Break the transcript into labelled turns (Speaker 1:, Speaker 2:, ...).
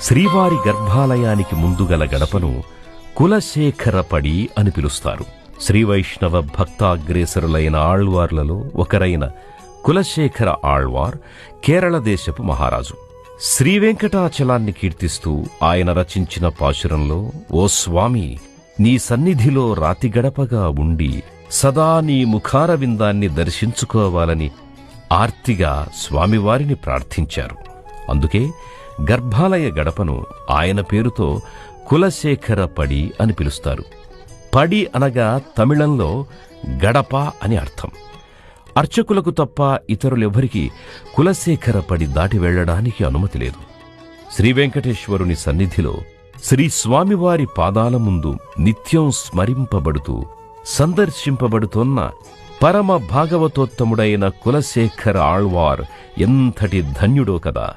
Speaker 1: శ్రీవారి గర్భాలయానికి ముందుగల గడపను కులశేఖర పడి అని పిలుస్తారు. శ్రీవైష్ణవ భక్తాగ్రేసరులైన ఆళ్వార్లలో ఒకరైన కులశేఖర ఆళ్వార్ కేరళ దేశపు మహారాజు. శ్రీవెంకటాచలాన్ని కీర్తిస్తూ ఆయన రచించిన పాశురంలో, ఓ స్వామి, నీ సన్నిధిలో రాతి గడపగా ఉండి సదా నీ ముఖారవిందాన్ని దర్శించుకోవాలని ఆర్తిగా స్వామివారిని ప్రార్థించారు. అందుకే గర్భాలయ గడపను ఆయన పేరుతో కులశేఖర పడి అని పిలుస్తారు. పడి అనగా తమిళంలో గడప అని అర్థం. అర్చకులకు తప్ప ఇతరులెవ్వరికీ కులశేఖర పడి దాటి వెళ్లడానికి అనుమతి లేదు. శ్రీవెంకటేశ్వరుని సన్నిధిలో శ్రీ స్వామివారి పాదాల ముందు నిత్యం స్మరింపబడుతూ సందర్శింపబడుతోన్న పరమ భాగవతోత్తముడైన కులశేఖర ఆళ్వార్ ఎంతటి ధన్యుడో కదా.